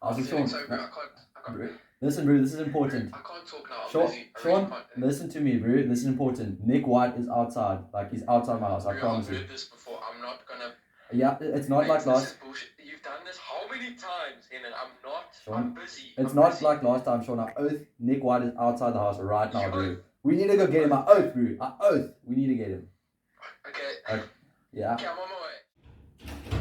I was like, Sean, Sorry, bro, I can't. listen, bro, this is important. I can't talk now. I'm Sean, busy. I Sean, really can't. listen to me, bro. This is important. Nick White is outside. Like, he's outside my house. I Bro, promise I've you. heard this before. I'm not gonna. Yeah, it's not Mate, like this last. is bullshit. You've done this how many times, Henning? I'm not. Sean, I'm busy. It's I'm not busy. like last time, Sean. I oath Nick White is outside the house right now, You bro. oath? We need to go get him. I oath, bro. I oath. We need to get him. Okay. Yeah. Okay, I'm on my way.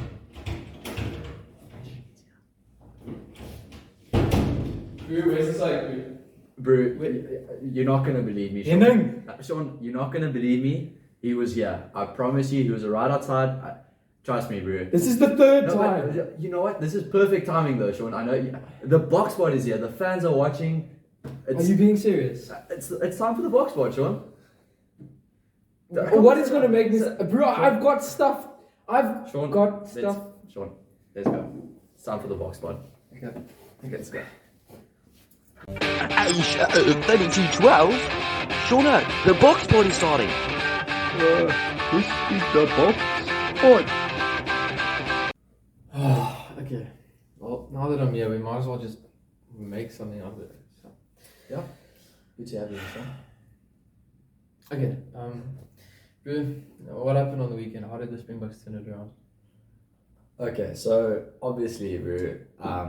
Bro, where's the site? Bro, you're not gonna believe me, Sean. Henning! Sean, you're not gonna believe me. He was here. I promise you, he was right outside. Trust me, bro. This is the third No, time. but you know what? This is perfect timing, though, Sean. I know the box spot is here. The fans are watching. Are you being serious? It's time for the box spot, Sean. What is gonna make this, bro? I've got stuff. I've Sean, got stuff. Sean, let's go. It's time for the box spot. Okay, let's go. 32-12. Shauna, the box party starting. This is the box spot. Okay. Well, now that I'm here, we might as well just make something out of it. So, Yeah. Good to have you, Sean. okay. Bro, what happened on the weekend? How did the Springboks turn it around? Okay, so obviously, bro,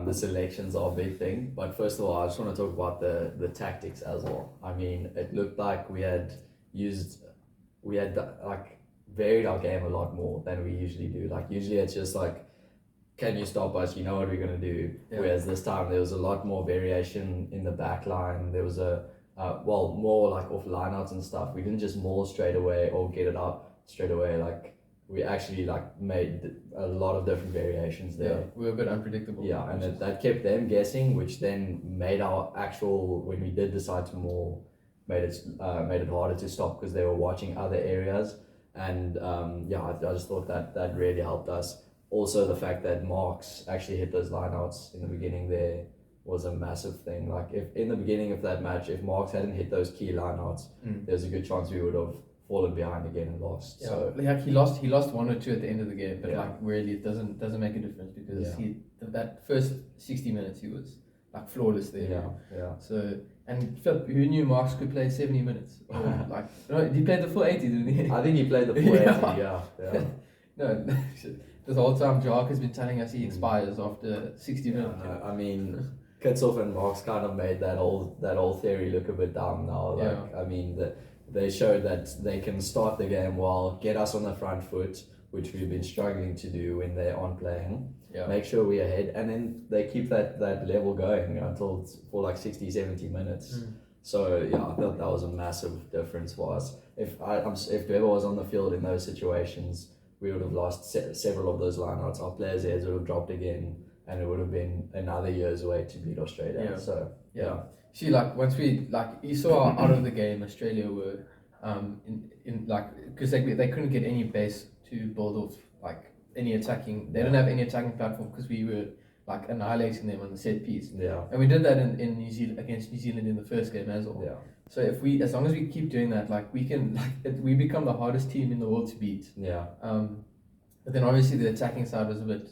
the selections are a big thing. But first of all, I just want to talk about the tactics as well. I mean, it looked like we had like varied our game a lot more than we usually do. Like usually it's just like, can you stop us? You know what we're gonna do. Yeah. Whereas this time there was a lot more variation in the back line. There was more like off lineouts and stuff. We didn't just maul straight away or get it out straight away. Like we actually like made a lot of different variations there. Yeah, we were a bit unpredictable. Yeah, and that kept them guessing, which then made our actual, when we did decide to maul, made it harder to stop because they were watching other areas. And I just thought that really helped us. Also, the fact that Marks actually hit those lineouts in the beginning there was a massive thing. Like if in the beginning of that match, if Marks hadn't hit those key lineouts, there's a good chance we would have fallen behind again and lost. Yeah, So like he lost 1 or 2 at the end of the game, but Yeah. like really it doesn't make a difference because Yeah. that first 60 minutes he was like flawless there. yeah. So and Phil, who knew Marks could play 70 minutes? Or like no, he played the full 80, didn't he? I think he played the full 80, yeah. No, this whole time Jark has been telling us he expires after 60 minutes. I mean, Kitsoff and Marks kind of made that whole theory look a bit dumb now. Like, Yeah. I mean, they showed that they can start the game well, get us on the front foot, which we've been struggling to do when they aren't playing. Yeah. Make sure we're ahead, and then they keep that level going until for like 60, 70 minutes. So yeah, I thought that was a massive difference for us. If whoever was on the field in those situations, we would have lost several of those lineouts. Our players' heads would have dropped again, and it would have been another year's wait to beat Australia. Yeah. So Yeah. See, like once we you saw out of the game, Australia were in like because they couldn't get any base to build off like any attacking. They didn't have any attacking platform because we were like annihilating them on the set piece. Yeah. And we did that in New Zealand against New Zealand in the first game as well. Yeah. So as long as we keep doing that, like we can we become the hardest team in the world to beat. Yeah. But then obviously the attacking side was a bit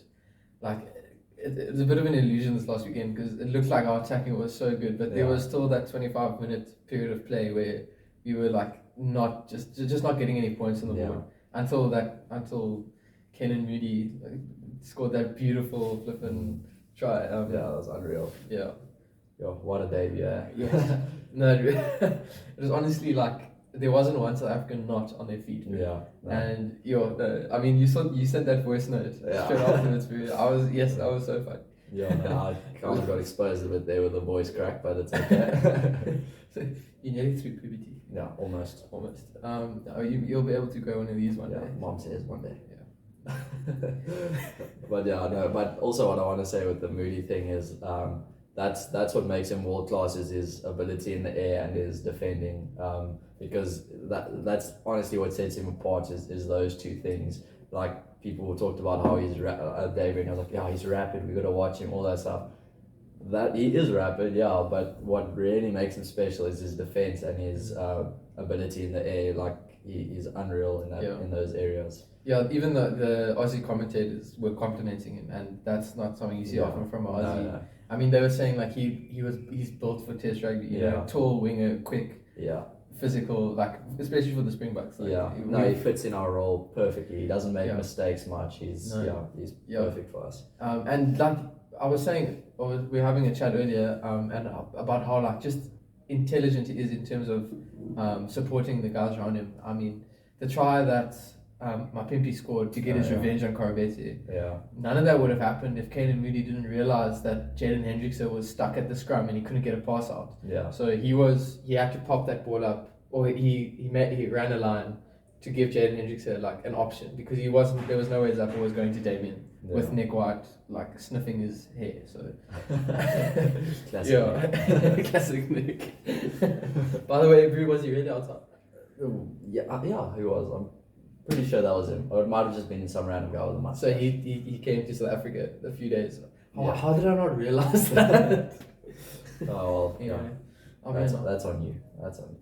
like it was a bit of an illusion this last weekend because it looked like our attacking was so good, but there was still that 25-minute period of play where we were like not just not getting any points on the board until Canan Moodie scored that beautiful flipping try. Yeah, that was unreal. Yeah. Yo, what a debut! Yeah. No, it was honestly like there wasn't one South African not on their feet. Bro. Yeah. No. And I mean, you sent that voice note straight afterwards. Bro. I was so fun. Yeah, no, I kind of got exposed a bit there with the voice crack, but it's okay. So you're nearly through puberty. Yeah, almost. You'll be able to grow one of these one Yeah, day. mom says one day. Yeah. But yeah, no. But also, what I want to say with the Moody thing is, that's what makes him world class is his ability in the air and his defending. Because that's honestly what sets him apart is those two things. Like people talked about how he's David, and I was like, yeah, he's rapid. We got to watch him, all that stuff. That he is rapid, yeah. But what really makes him special is his defense and his ability in the air. Like he's unreal in those areas. Yeah, even the Aussie commentators were complimenting him, and that's not something you see often from an Aussie. No. I mean, they were saying like he's built for Test rugby. You know, tall winger, quick, physical, like especially for the Springboks. Like, he fits in our role perfectly. He doesn't make mistakes much. He's perfect for us. And like I was saying, we were having a chat earlier, and about how like just intelligent he is in terms of supporting the guys around him. I mean, the try that Mapimpi scored to get his revenge on Korobeti. None of that would have happened if Canan Moodie didn't realize that Jaden Hendrickson was stuck at the scrum and he couldn't get a pass out. So he had to pop that ball up, or he ran a line to give Jaden Hendrickson like an option, because there was no way Zappa was going to Damien with Nick White like sniffing his hair. So classic. Classic Nick. By the way, Brew, was he really outside? He was. I'm pretty sure that was him, or it might have just been some random guy with a mustache. So he came to South Africa a few days. How did I not realize that? Oh well, anyway, that's on you. That's on you.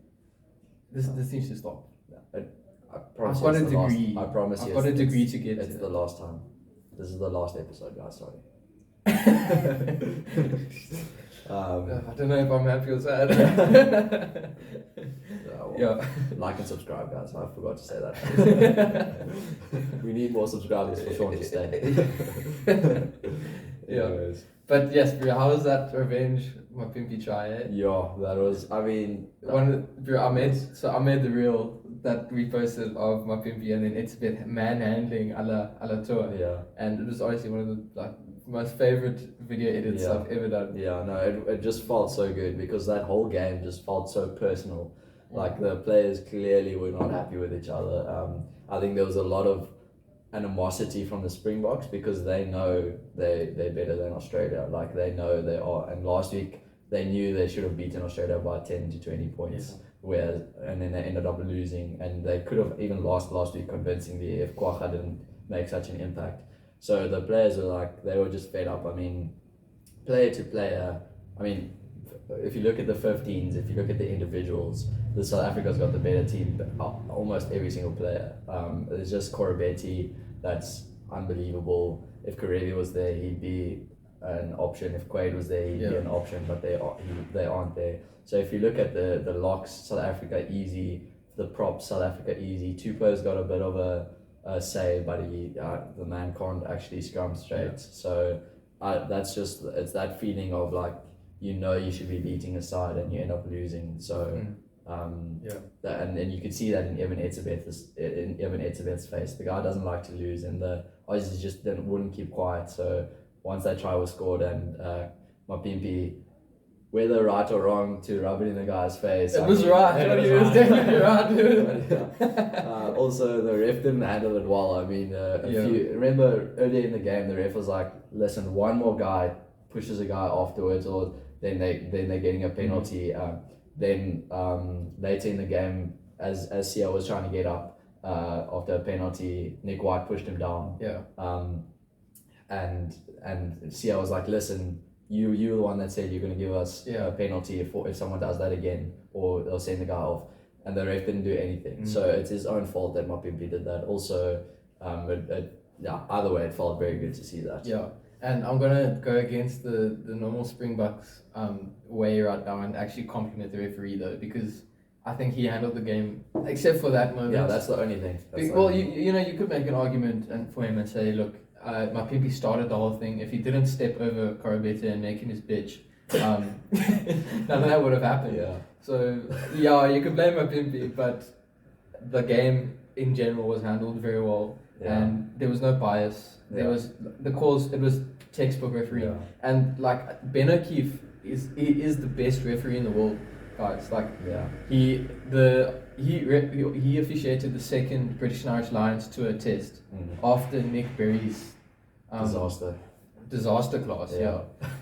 This needs to stop. I promise I've got a degree. I promise you. I've got a degree to get. It's the last time. This is the last episode, guys. Sorry. I don't know if I'm happy or sad. Like and subscribe, guys. I forgot to say that. We need more subscribers for Sean to stay. Anyways. But yes, bro, how was that revenge Mapimpi try? That was. I mean, I made the reel that we posted of Mapimpi, and then it's a bit manhandling a la tour. And it was honestly one of the most favorite video edits I've ever done. It just felt so good, because that whole game just felt so personal. Like the players clearly were not happy with each other. I think there was a lot of animosity from the Springboks, because they know they're better than Australia. Like they know they are. And last week they knew they should have beaten Australia by 10 to 20 points. And then they ended up losing, and they could have even lost last week convincingly if Kwagga didn't make such an impact. So the players they were just fed up. I mean, player to player, if you look at the 15s, if you look at the individuals, the South Africa's got the better team, almost every single player. There's just Korobeti, that's unbelievable. If Karevi was there, he'd be an option. If Quaid was there, he'd be an option, but they aren't there. So if you look at the locks, South Africa easy, the props, South Africa easy. Tupo's got a bit of a say, but the man can't actually scrum straight. So it's that feeling of like, you should be beating a side and you end up losing. So and then you could see that in Evan Etzebeth's face. The guy doesn't like to lose, and the Aussies just wouldn't keep quiet. So once that try was scored, and Mapimpi, whether right or wrong, to rub it in the guy's face. It was definitely right, dude. Also, the ref didn't handle it well. I mean, remember earlier in the game, the ref was like, listen, one more guy pushes a guy afterwards, or then they're getting a penalty. Then later in the game, as Sia was trying to get up after a penalty, Nick White pushed him down. And Sia was like, listen, you're the one that said you're going to give us a penalty if someone does that again, or they'll send the guy off. And the ref didn't do anything. So it's his own fault that Mapimpi did that. Also, either way, it felt very good to see that. And I'm gonna go against the normal Springboks way right now and actually compliment the referee though, because I think he handled the game, except for that moment. Yeah, that's the only thing. You could make an argument for him and say, look, Mapimpi started the whole thing. If he didn't step over Korobeta and make him his bitch, none of that would have happened. So you could blame Mapimpi, but the game in general was handled very well, and there was no bias. There was the calls. It was textbook refereeing, and like Ben O'Keefe is the best referee in the world, guys. Like he officiated the second British and Irish Lions tour test after Nick Berry's disaster class.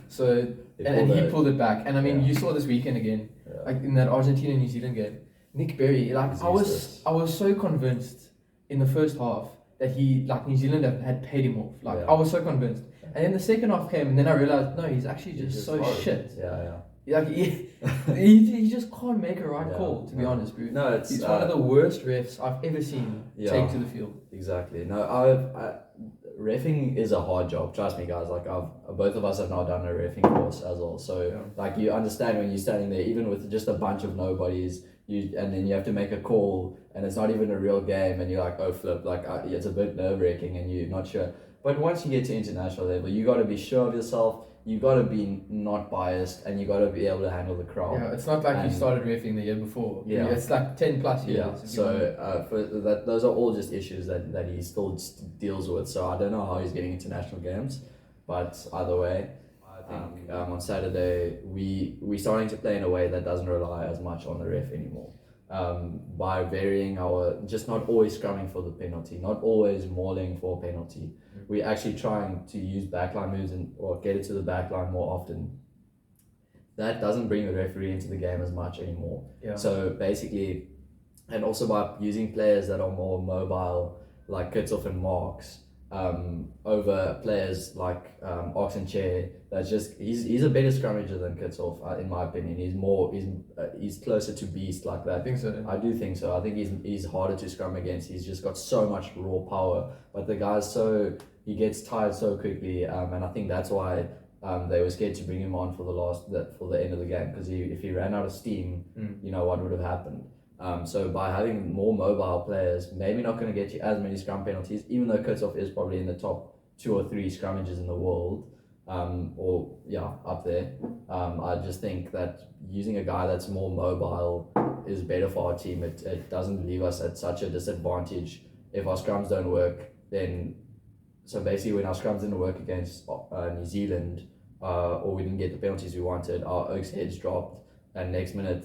So he pulled it back, and I mean you saw this weekend again, like in that Argentina New Zealand game. Nick Berry, like I was so convinced in the first half that New Zealand had paid him off. I was so convinced. And then the second half came, and then I realized, no, he's actually just so shit. Like he just can't make a right call, to be honest, bro. No, he's one of the worst refs I've ever seen take to the field. Exactly. No, reffing is a hard job. Trust me, guys. Like both of us have now done a reffing course as well. So like you understand when you're standing there, even with just a bunch of nobodies, and then you have to make a call, and it's not even a real game, and you're like, oh flip, like it's a bit nerve-wracking, and you're not sure. But once you get to international level, you got to be sure of yourself. You got to be not biased, and you got to be able to handle the crowd. Yeah, it's not like you started reffing the year before. Yeah, it's like 10 plus years. Yeah, so for that, those are all just issues that he still deals with. So I don't know how he's getting international games, but either way, I think on Saturday we starting to play in a way that doesn't rely as much on the ref anymore. By varying just not always scrumming for the penalty, not always mauling for a penalty. We're actually trying to use backline moves or get it to the backline more often. That doesn't bring the referee into the game as much anymore. Yeah. So basically, and also by using players that are more mobile, like Kitsoff and Marks, over players like Ox and Chair. That's just he's a better scrummager than Kitsoff, in my opinion. He's closer to beast like that. I think so. I do think so. I think he's harder to scrum against. He's just got so much raw power, but the guy's he gets tired so quickly, and I think that's why they were scared to bring him on for the end of the game, because if he ran out of steam, you know what would have happened. So by having more mobile players, maybe not going to get you as many scrum penalties, even though Kitsoff is probably in the top 2 or 3 scrummages in the world, up there. I just think that using a guy that's more mobile is better for our team. It doesn't leave us at such a disadvantage. If our scrums don't work, then so basically when our scrums didn't work against New Zealand, or we didn't get the penalties we wanted, our Oaks heads dropped. And next minute,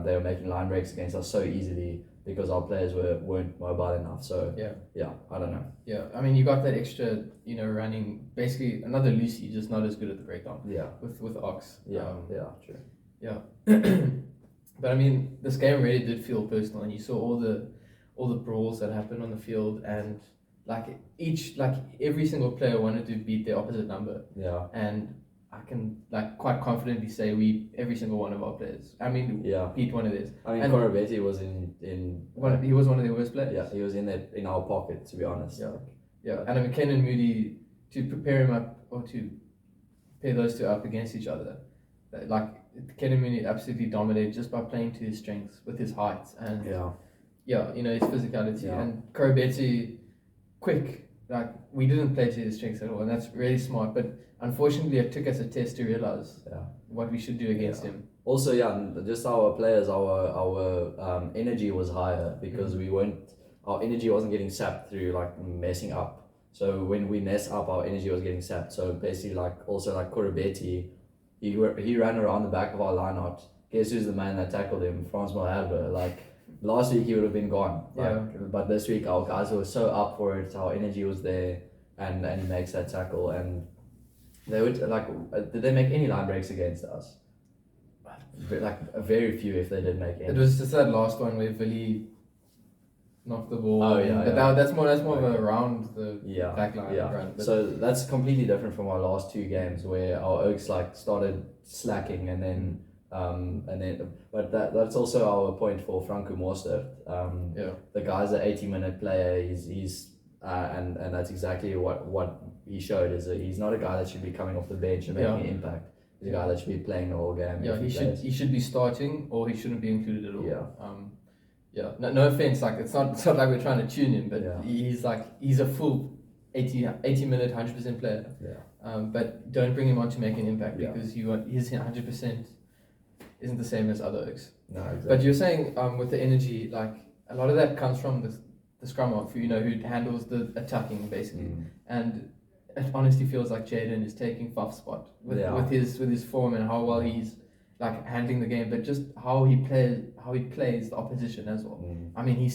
they were making line breaks against us so easily because our players weren't mobile enough. So yeah, I don't know. Yeah, I mean, you got that extra, running, basically another Lucy, just not as good at the breakdown. Yeah. With Ox. True. Yeah. But I mean, this game really did feel personal, and you saw all the brawls that happened on the field, and every single player wanted to beat their opposite number. Yeah. And I can quite confidently say every single one of our players. I mean, beat one of theirs. I mean, Korobeti was he was one of their worst players. Yeah, he was in our pocket, to be honest. Yeah. And I mean, Canan Moodie, to prepare him up, or to pair those two up against each other, Canan Moodie absolutely dominated just by playing to his strengths with his height and his physicality. And Korobeti, quick. We didn't play to his strengths at all, and that's really smart. But unfortunately, it took us a test to realize what we should do against him. Also, just our players, our energy was higher because our energy wasn't getting sapped through messing up. So when we mess up, our energy was getting sapped. So basically, Korobeti, he ran around the back of our lineout. Guess who's the man that tackled him? Frans Malherbe. Last week he would have been gone. But this week our guys were so up for it. Our energy was there, and he makes that tackle. And they would did they make any line breaks against us? Very few, if they did make any. It was just that last one where Billy knocked the ball. Oh yeah. But that's more of a around the back line run. So that's completely different from our last 2 games where our Oaks started slacking and then. But that's also our point for Franco Mostert. The guy's an 80-minute player. He's and that's exactly what he showed. He's not a guy that should be coming off the bench and making an impact. He's a guy that should be playing the whole game. Yeah, he should be starting, or he shouldn't be included at all. No offense. It's not like we're trying to tune him, but he's a full 80-minute 100% player. But don't bring him on to make an impact because his 100%. Isn't the same as other Oaks. No, exactly. But you're saying with the energy, a lot of that comes from the scrum half, who handles the attacking basically, and it honestly feels like Jaden is taking Faf's spot with his form and how well he's handling the game, but just how he plays the opposition as well. I mean, he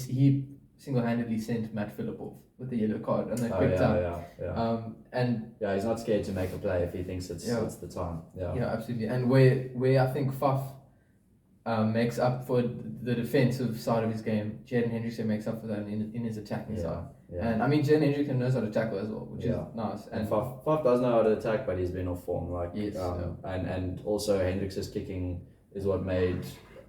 single-handedly sent Matt Phillip off with the yellow card and the quick time. And he's not scared to make a play if he thinks it's the time. Yeah, absolutely. And where I think Faf makes up for the defensive side of his game, Jaden Hendrickson makes up for that in his attacking side. And I mean, Jaden Hendrickson knows how to tackle as well, which is nice. And Faf does know how to attack, but he's been off form. And also Hendrickson's kicking is what made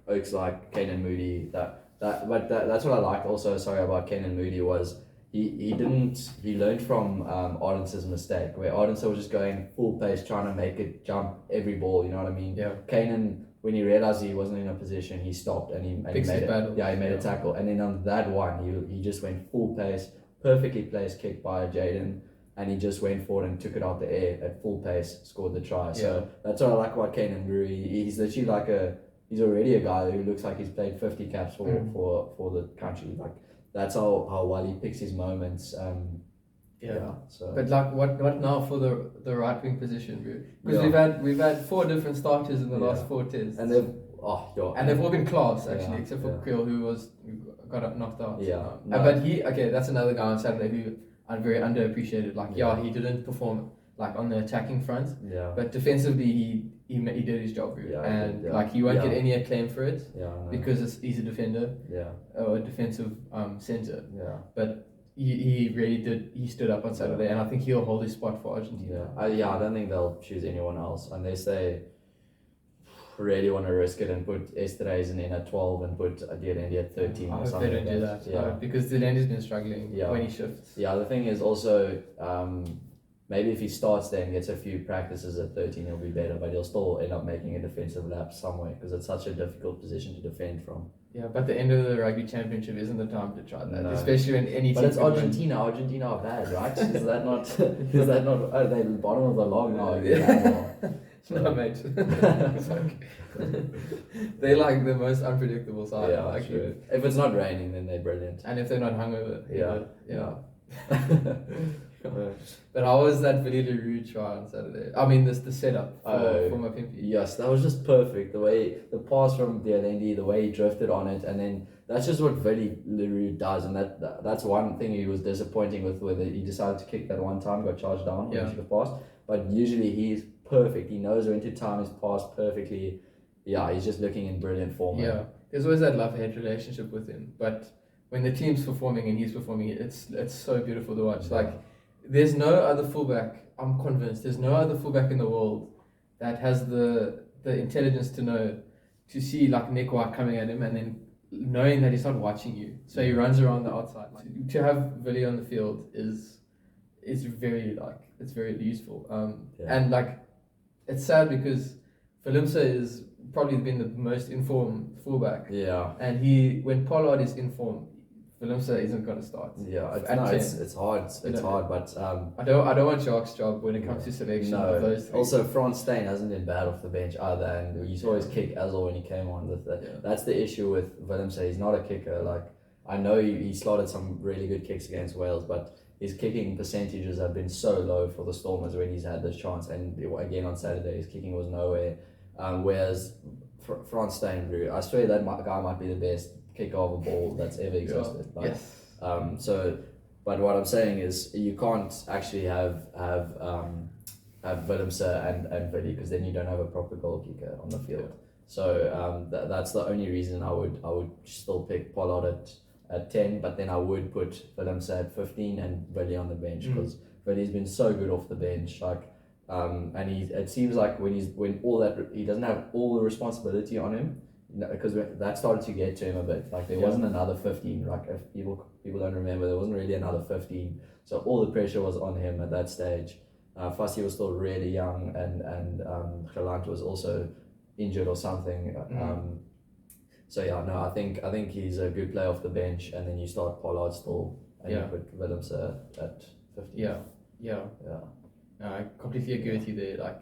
Oaks like Canan Moodie. That's what I liked also. Sorry about Canan Moodie was he learned from Ardence's mistake, where Ardence was just going full pace, trying to make it jump every ball, you know what I mean? Yeah. Canan, when he realized he wasn't in a position, he stopped and he made a tackle. And then on that one, he just went full pace, perfectly placed kick by Jaden, and he just went forward and took it out the air at full pace, scored the try. So that's what I like about Canan Moodie. He's literally he's already a guy who looks like he's played 50 caps for the country. Like, that's how well he picks his moments. So. But like, what now for the right wing position, bro? Because we've had 4 different starters in the last 4 tests, and they've all been class actually, except for Kriel, who got knocked out. But that's another guy on Saturday who I'm very underappreciated. Like, he didn't perform like on the attacking front, but defensively he did his job, and like he won't get any acclaim for it because he's a defender, or a defensive center. But he really did. He stood up on Saturday, and I think he'll hold his spot for Argentina. I don't think they'll choose anyone else unless they really want to risk it and put Esterhuizen in at 12 and put Adierendi at 13 or something. They don't do that. Because Delaney's been struggling when he shifts. The thing is also, maybe if he starts there and gets a few practices at 13, he'll be better, but he'll still end up making a defensive lapse somewhere because it's such a difficult position to defend from. Yeah, but the end of the Rugby Championship isn't the time to try that, especially when any team. But it's Argentina. Argentina are bad, right? Is that not? Oh, they're the bottom of the log now. No, mate. They're like the most unpredictable side. True. If it's not raining, then they're brilliant. And if they're not hungover, But how was that Billy Leroux try on Saturday? I mean, the setup for Mapimpi. Yes, that was just perfect. The pass from Delaney, the way he drifted on it, and then that's just what Billy Leroux does, and that's one thing he was disappointing with, whether he decided to kick that one time, got charged down, when he should have passed. But usually he's perfect. He knows when to time his pass perfectly. Yeah, he's just looking in brilliant form. Yeah, there's always that love-hate relationship with him, but when the team's performing and he's performing, it's so beautiful to watch. Like, there's no other fullback, I'm convinced, there's no other fullback in the world that has the intelligence to see like Nick White coming at him and then knowing that he's not watching you. So he runs around the outside. To have Villy on the field is very useful. And like, it's sad because Willemse is probably been the most informed fullback. Yeah. And when Pollard is informed, Willemse isn't going to start. Yeah, it's hard. It's hard, but I don't want Jacques' job when it comes to selection. Of those things. Also, Frans Steyn hasn't been bad off the bench either, and you saw his kick as well when he came on. That's the issue with Willemse. He's not a kicker. Like, I know he slotted some really good kicks against Wales, but his kicking percentages have been so low for the Stormers when he's had this chance. And again on Saturday, his kicking was nowhere. Whereas Frans Steyn, I swear that guy might be the best kicker of a ball that's ever existed. Yeah. Like, yes. But what I'm saying is you can't actually have Willemse and Villy, because then you don't have a proper goal kicker on the field. Yeah. So that's the only reason I would still pick Pollard at 10, but then I would put Willemse at 15 and Villy on the bench, because Villy's been so good off the bench. Like, and it seems like when all that, he doesn't have all the responsibility on him, because that started to get to him a bit. Like, there wasn't another 15. Like, if people don't remember, there wasn't really another 15. So all the pressure was on him at that stage. Fassi was still really young, and Gelant was also injured or something. So yeah, no, I think he's a good player off the bench, and then you start Pollard still, and you put Willemse at 15. Yeah. I completely agree with you there. Like,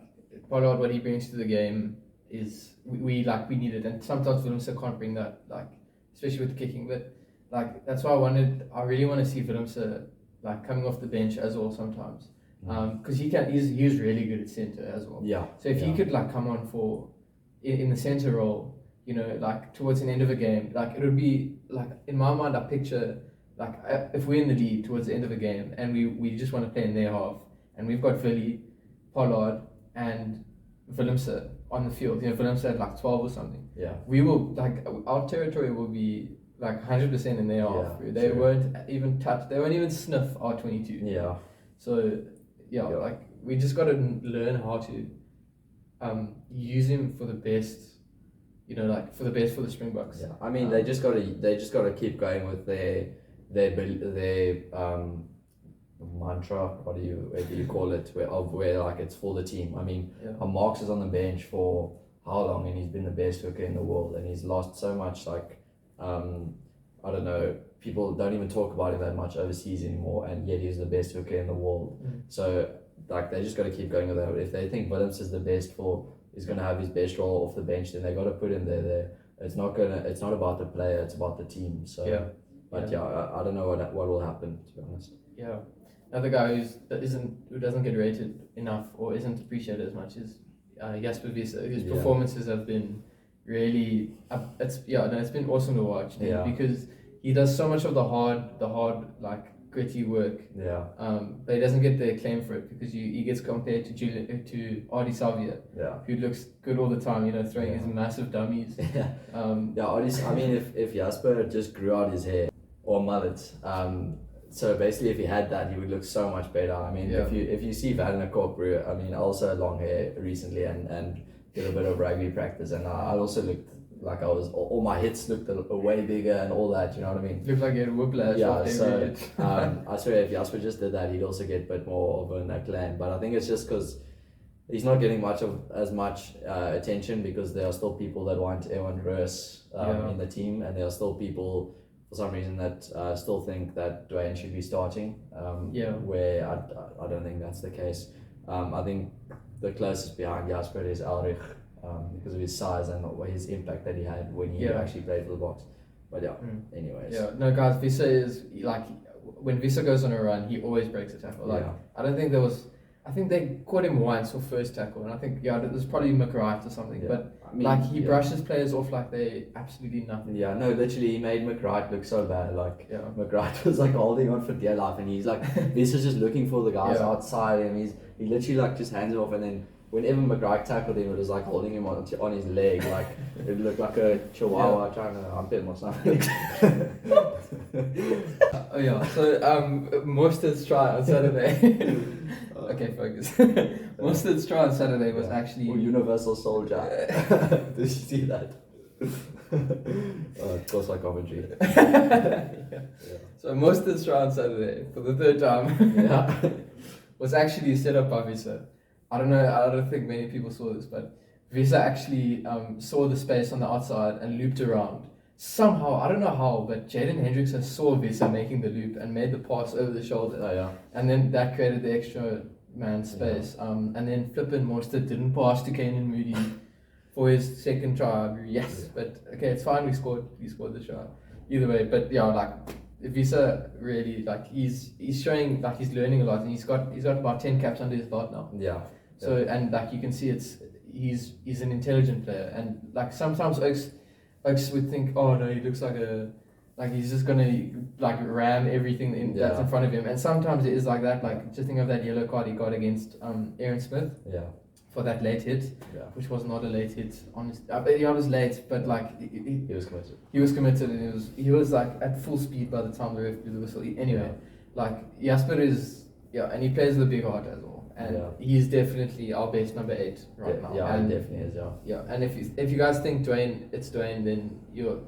Pollard, what he brings to the game is we need it, and sometimes Willemse can't bring that, like, especially with kicking. But like, that's why I really want to see Willemse like coming off the bench as well sometimes, because he's really good at centre as well. Yeah. So if he could like come on for in the centre role, you know, like towards the end of a game, like it would be like, in my mind, I picture like if we're in the lead towards the end of a game and we just want to play in their half, and we've got Villy, Pollard, and Willemse on the field. You know, Willemse at like 12 or something. Yeah. We will, like, our territory will be like 100% in their half. They won't even touch. They won't even sniff our 22. Yeah. So like, we just got to learn how to use him for the best. You know, like for the best for the Springboks. Yeah. I mean, they just got to keep going with their their mantra, whatever you call it, where like it's for the team. I mean, Marx is on the bench for how long, and he's been the best hooker in the world, and he's lost so much. Like, I don't know, people don't even talk about him that much overseas anymore, and yet he's the best hooker in the world. So like they just got to keep going with that. If they think Williams is the best is going to have his best role off the bench, then they got to put him there. It's not about the player, it's about the team. So I don't know what will happen, to be honest. Yeah. Another guy who doesn't get rated enough or isn't appreciated as much is Jasper Wiese, whose performances have been really it's been awesome to watch because he does so much of the hard like gritty work. But he doesn't get the acclaim for it because he gets compared to Adi Savia, who looks good all the time, you know, throwing his massive dummies. Adi, I mean, if Jasper just grew out his hair or mullets, so basically if he had that, he would look so much better. I mean, if you see Van der Kolk, I mean, also long hair recently and did a bit of rugby practice, and I also looked like all my hits looked way bigger and all that, you know what I mean? Looked like he had whiplash. Yeah, so I swear if Jasper just did that, he'd also get a bit more of an acclaim. But I think it's just because he's not getting as much attention because there are still people that want Ewan Roos in the team, and there are still people for some reason that still think that Dwayne should be starting, where I don't think that's the case. I think the closest behind Jasper is Ulrich, because of his size and his impact that he had when he actually played for the Boks. But anyways. Yeah, no guys, Wiese is like, when Wiese goes on a run, he always breaks a tackle. Like, I don't think I think they caught him once for first tackle, and I think there's probably McWright or something, but I mean, like he brushes players off like they absolutely nothing. Yeah, no, literally he made McWright look so bad. Like McWright was like holding on for dear life, and he's like Wiese is just looking for the guys outside him. He literally like just hands it off, and then whenever McWright tackled him, it was like holding him on his leg, like it looked like a chihuahua trying to hump him or something. So Morsted's try on Saturday. Okay, focus. Morsted's try on Saturday was actually Universal Soldier. Did you see that? Of course, like commentary. So Morsted's try on Saturday for the third time was actually set up by Wiese. I don't think many people saw this, but Wiese actually saw the space on the outside and looped around. Somehow, I don't know how, but Jaden Hendrickson saw Wiese making the loop and made the pass over the shoulder. And then that created the extra man space. And then flippin' Morsted didn't pass to Canan Moodie for his second try. But okay, it's fine. We scored the try. Either way, but like Wiese really, like he's showing like he's learning a lot, and he's got about 10 caps under his belt now. So and like you can see he's an intelligent player, and like sometimes Oaks would think, oh no, he looks like he's just gonna like ram everything that's in front of him, and sometimes it is like that. Like just think of that yellow card he got against Aaron Smith for that late hit, which was not a late hit. It was late, but like he was committed. He was committed, and he was like at full speed by the time the ref blew the whistle. Anyway, like Jasper is and he plays with a big heart as well. And he's definitely our best number 8 right now. Yeah, and he definitely is. And if you guys think it's Dwayne, then you're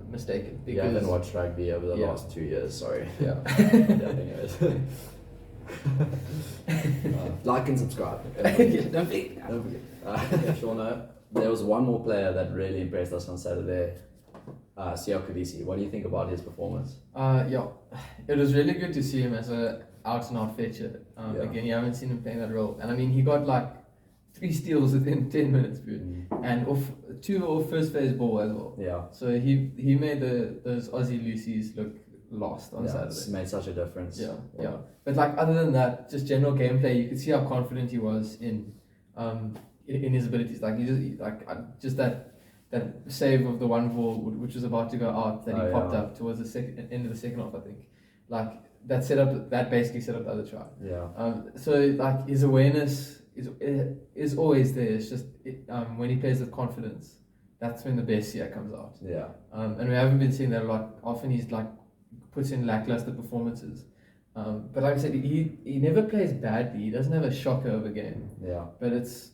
mistaken. Because you haven't watched rugby over the last 2 years. Sorry. Anyways. Like and subscribe. Don't forget. Shauna, there was one more player that really impressed us on Saturday. Siya Kolisi. What do you think about his performance? It was really good to see him as a out and out fetcher. Again, you haven't seen him playing that role, and I mean he got like 3 steals within 10 minutes, and off 2 off first phase ball as well. So he made those Aussie Lucies look lost on Saturday. It's made such a difference. But like other than that, just general gameplay, you could see how confident he was in his abilities. Like he just that save of the one ball which was about to go out that he popped up towards the end of the second half, I think. Like that basically set up the other try. So like his awareness is always there. It's just when he plays with confidence, that's when the best Siya comes out. And we haven't been seeing that a lot. Often he's like puts in lackluster performances. But like I said, he never plays badly. He doesn't have a shocker of a game. But it's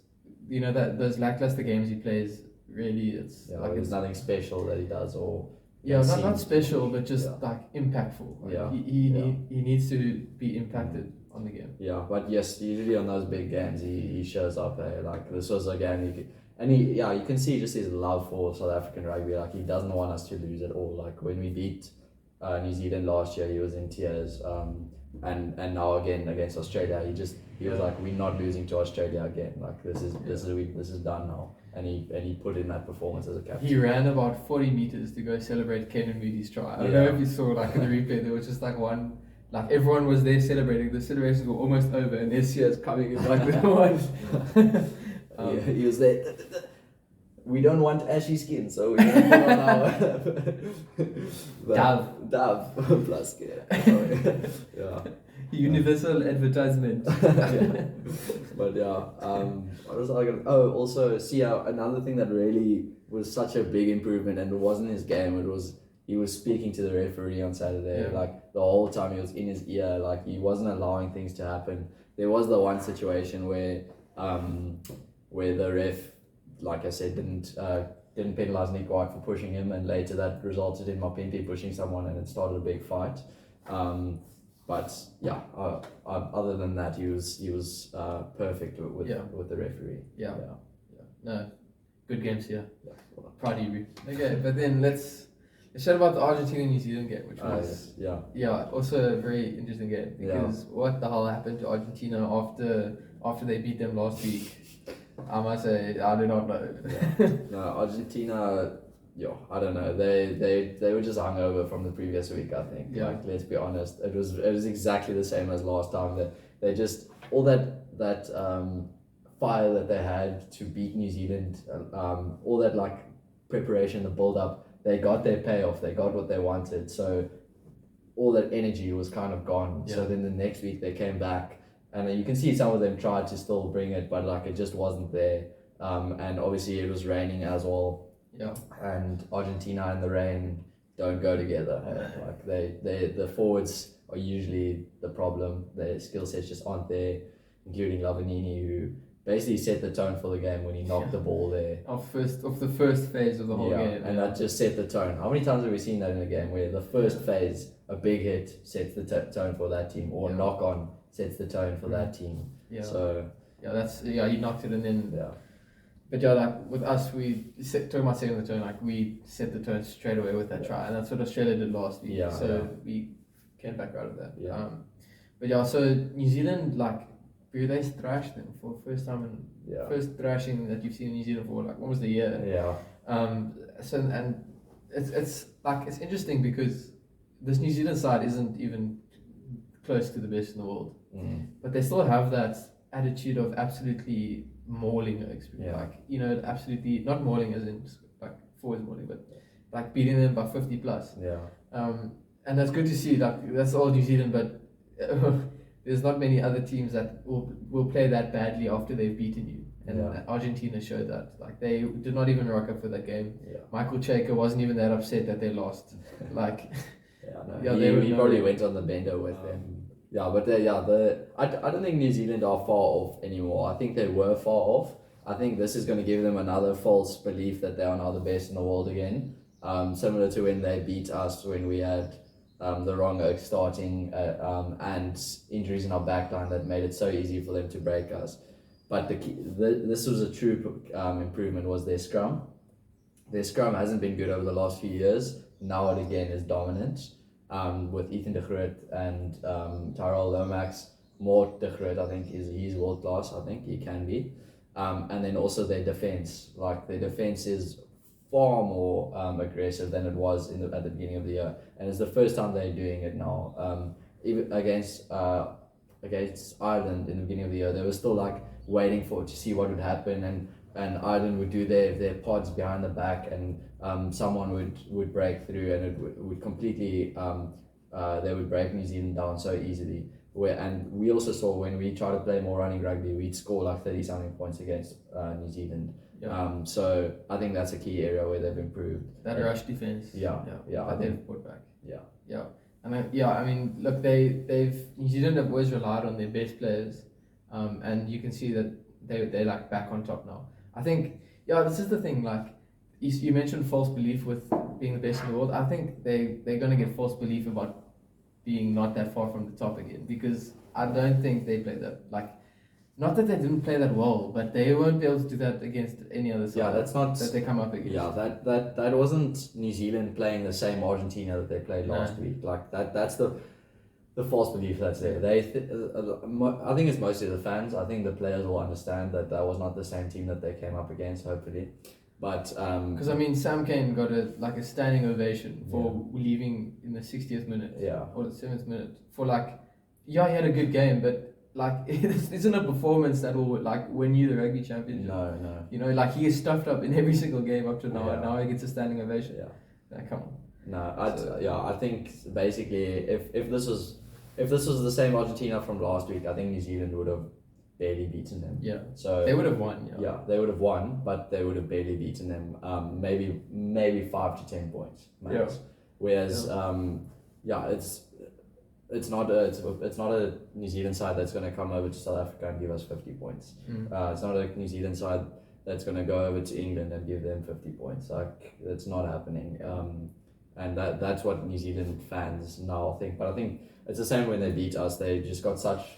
that those lackluster games he plays, really it's there's nothing special that he does, or Yeah, that not seems- special, but just yeah. like impactful. Like, Yeah. he needs to be impacted on the game. Yeah, but yes, usually on those big games, he shows up. Like this was a game you can see just his love for South African rugby. Like he doesn't want us to lose at all. Like when we beat New Zealand last year, he was in tears. And now again against Australia, he was like, we're not losing to Australia again. Like this is done now. And he put in that performance as a captain. He ran about 40 meters to go celebrate Canan Moodie's try. I don't know if you saw like in the replay, there was just like one. Like everyone was there celebrating. The celebrations were almost over, and SC's coming in like the one. He was there. We don't want ashy skin, so we don't put on our Dove plus skin. Yeah. Universal advertisement. But yeah, what was I gonna? Oh, also, see, another thing that really was such a big improvement, and it wasn't his game. It was he was speaking to the referee on Saturday. Yeah. Like the whole time, he was in his ear. Like he wasn't allowing things to happen. There was the one situation where the ref, like I said, didn't penalise Nick White for pushing him, and later that resulted in Mapimpi pushing someone, and it started a big fight. But yeah, other than that, he was perfect with the referee. Yeah. No, good games here. Proud of you. Okay, but then let's chat about the Argentina-New Zealand game, which was also a very interesting game because what the hell happened to Argentina after they beat them last week? I must say, I do not know. No, Argentina. Yeah, I don't know. They were just hungover from the previous week. I think. Yeah. Like, let's be honest. It was exactly the same as last time. They just all that fire that they had to beat New Zealand. All that like preparation, the build up. They got their payoff. They got what they wanted. So all that energy was kind of gone. Yeah. So then the next week they came back, and then you can see some of them tried to still bring it, but like it just wasn't there. And obviously it was raining as well. Yeah. And Argentina and the rain don't go together. Like the forwards are usually the problem. Their skill sets just aren't there, including Lavanini, who basically set the tone for the game when he knocked the ball there. Of the first phase of the whole game. And that just set the tone. How many times have we seen that in a game where the first phase, a big hit sets the tone for that team, or a knock on sets the tone for that team? Yeah. So he knocked it and then. Yeah. But yeah, like with us, talking about setting the tone, like we set the tone straight away with that try, and that's what Australia did last week. Yeah, so we came back out of that. Yeah. But yeah, so New Zealand, like, they thrashed them for first time first thrashing that you've seen in New Zealand for like almost a year. Yeah. So and it's like it's interesting because this New Zealand side isn't even close to the best in the world, but they still have that attitude of absolutely mauling experience, absolutely not mauling as in like forwards mauling, but like beating them by 50 plus. And that's good to see. Like that's all New Zealand, but there's not many other teams that will play that badly after they've beaten you. And Argentina showed that. Like they did not even rock up for that game. Michael Chaker wasn't even that upset that they lost. Like he probably went on the bender with them. Yeah, but I don't think New Zealand are far off anymore. I think they were far off. I think this is going to give them another false belief that they are now the best in the world again. Similar to when they beat us when we had the wrong oak starting and injuries in our backline that made it so easy for them to break us. But this was a true improvement was their scrum. Their scrum hasn't been good over the last few years. Now it again is dominant. With Ethan de Groot and Tyrell Lomax. More de Groot, I think, he's world class. I think he can be. And then also their defense. Like their defense is far more aggressive than it was at the beginning of the year, and it's the first time they're doing it now. Even against Ireland in the beginning of the year, they were still like waiting to see what would happen, and Ireland would do their pods behind the back, and someone would break through, and it would completely they would break New Zealand down so easily. And we also saw when we try to play more running rugby, we'd score like 30-something points against New Zealand. So I think that's a key area where they've improved. That rush defense. That they've put back. And I mean, look, New Zealand have always relied on their best players, and you can see that they're like back on top now. I think this is the thing. Like you mentioned false belief with being the best in the world, I think they're gonna get false belief about being not that far from the top again, because I don't think they play that like. Not that they didn't play that well, but they won't be able to do that against any other side. Yeah, that's not that they come up against. Yeah, that wasn't New Zealand playing the same Argentina that they played last week. Like that's the false belief that's there. I think it's mostly the fans. I think the players will understand that was not the same team that they came up against. Hopefully, but because Sam Cane got a standing ovation for leaving in the 60th minute. Or the 7th minute for he had a good game, but. It isn't a performance that will win you the Rugby Championship. No. He is stuffed up in every single game up to now, and now he gets a standing ovation. Come on. No, I think basically if this was the same Argentina from last week, I think New Zealand would have barely beaten them. Yeah. So they would have won. Yeah, they would have won, but they would have barely beaten them. Maybe 5 to 10 points max. Yeah. Whereas it's not a New Zealand side that's going to come over to South Africa and give us 50 points. It's not a New Zealand side that's going to go over to England and give them 50 points. It's not happening. And that's what New Zealand fans now think. But I think it's the same when they beat us. They just got such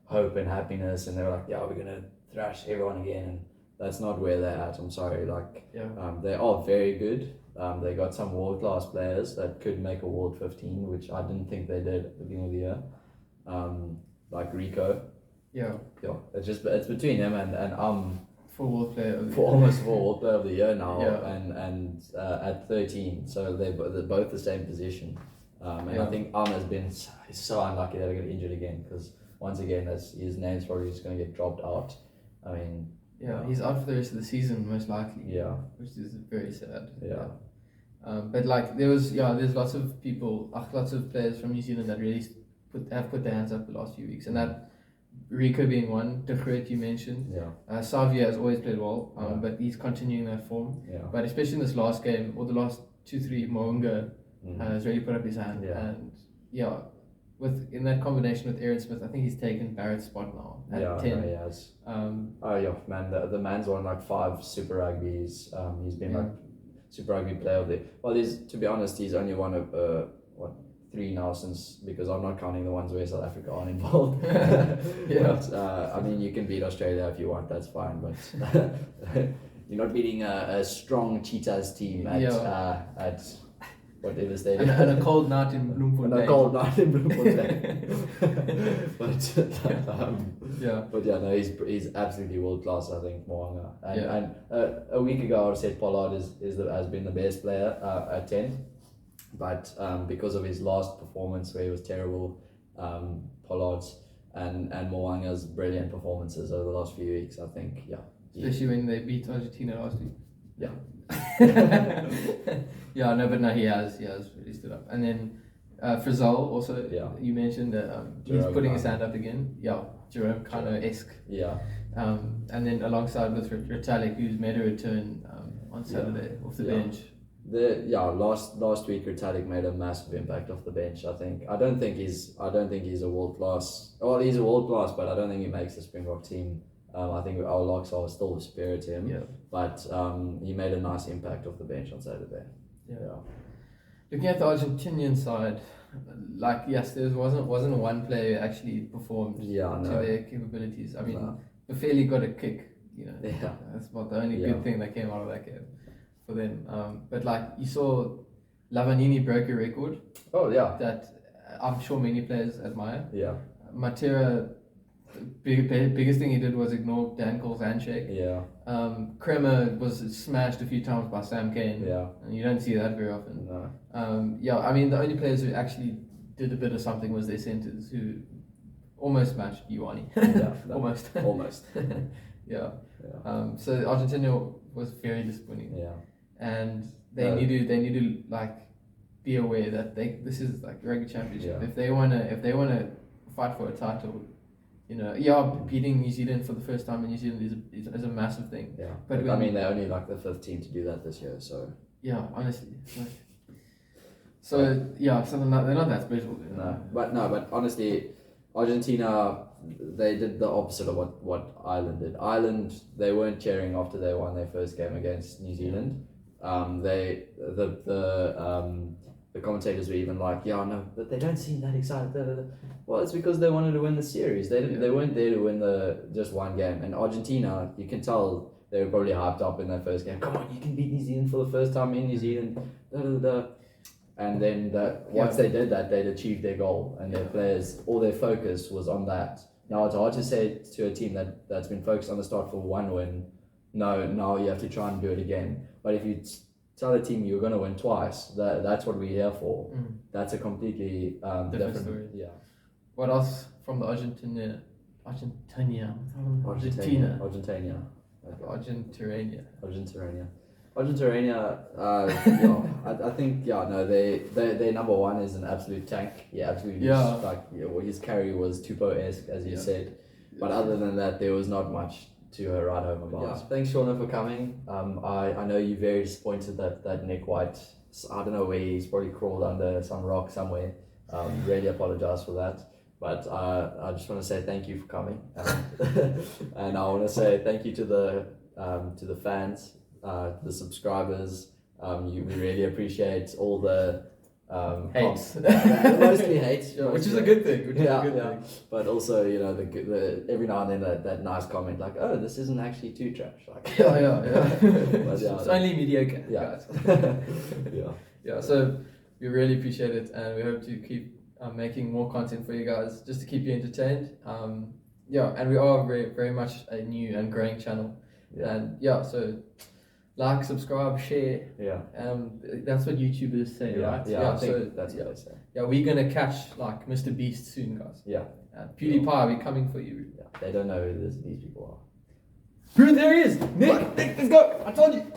hope and happiness, and they were like, yeah, we're going to thrash everyone again. And that's not where they're at. I'm sorry. They are very good. They got some world-class players that could make a World 15, which I didn't think they did at the beginning of the year. Like Rico. Yeah. It's between him and for World Player of the Year. Almost for World Player of the Year now. Yeah. And at 13, so they're both the same position. I think has been so unlucky that he got injured again, because once again his name's probably just going to get dropped out. I mean. Yeah, he's out for the rest of the season most likely. Yeah, which is very sad. Yeah. But there's lots of people, lots of players from New Zealand that really have put their hands up the last few weeks, and that Rico being one, De Groot you mentioned. Yeah. Savia has always played well, but he's continuing that form. Yeah. But especially in this last game or the last 2-3, Mo'unga has really put up his hand, and in that combination with Aaron Smith, I think he's taken Barrett's spot now at 10. Yeah, he has. Man, the man's won 5 Super Rugbies. He's been Super Rugby player of the. Well, to be honest, he's only won 3 now because I'm not counting the ones where South Africa aren't involved. But, I mean, you can beat Australia if you want. That's fine, but you're not beating a strong Cheetahs team at whatever stadium. And a cold night in Bloemfontein. But no, he's absolutely world class. I think Mo'unga. And a week ago I said Pollard has been the best player at 10, but because of his last performance where he was terrible, Pollard's and Mo'unga's brilliant performances over the last few weeks, I think especially when they beat Argentina last week. Yeah. He has really stood up. And then Frizzell also, you mentioned that he's putting his hand up again. Jerome Kano-esque. And then alongside with Ritalik, who's made a return on Saturday off the bench. Last week Ritalik made a massive impact off the bench. I don't think he's a world class. Well, he's a world class, but I don't think he makes the Springbok team. I think our locks are still superior to him, but he made a nice impact off the bench on Saturday. Looking at the Argentinian side, there wasn't one player who actually performed to their capabilities. I mean, Bufeli got a kick, that's about the only good thing that came out of that game for them. But you saw Lavanini broke a record. Oh yeah. That I'm sure many players admire. Yeah. Matera. Biggest thing he did was ignore Dan Cole's handshake. Kremer was smashed a few times by Sam Cane. And you don't see that very often. No. I mean, the only players who actually did a bit of something was their centers, who almost matched Ioane. Almost. So Argentina was very disappointing. And they need to be aware that this is Rugby Championship. If they wanna fight for a title. Beating New Zealand for the first time in New Zealand is a massive thing. But I mean, they're only the 5th team to do that this year, so. Honestly. So they're not that special. But honestly, Argentina, they did the opposite of what Ireland did. Ireland, they weren't cheering after they won their first game against New Zealand. The commentators were even like, yeah, no, but they don't seem that excited. Da, da, da. Well, it's because they wanted to win the series. They weren't there to win just one game. And Argentina, you can tell they were probably hyped up in that first game. Come on, you can beat New Zealand for the first time in New Zealand. Da, da, da. And then once they did that, they'd achieved their goal, and their players, all their focus was on that. Now it's hard to say to a team that's been focused on the start for one win, no, now you have to try and do it again. But if you tell a team you're going to win twice, that's what we're here for. That's a completely different story. Yeah. What else from the Argentina? Argentina. I think their number one is an absolute tank. Yeah, absolutely. His carry was Tupo-esque, as you said. But other than that, there was not much to write home about. Yeah. Thanks, Shauna, for coming. I know you're very disappointed that Nick White, I don't know where he's probably crawled under some rock somewhere. Really apologize for that. But I just want to say thank you for coming, and I want to say thank you to the fans, the subscribers. We really appreciate all the hates, mostly hate, which is a good thing. But also, the every now and then that nice comment like, oh, this isn't actually too trash. Like, It's only mediocre, guys. Yeah. So we really appreciate it, and we hope to keep making more content for you guys, just to keep you entertained. And we are very, very much a new and growing channel. And so like, subscribe, share. That's what YouTubers say, right? I think that's what they say. We're gonna catch like Mr. Beast soon, guys. PewDiePie, we're coming for you. They don't know who these people are. There he is, Nick. Let's go. I told you.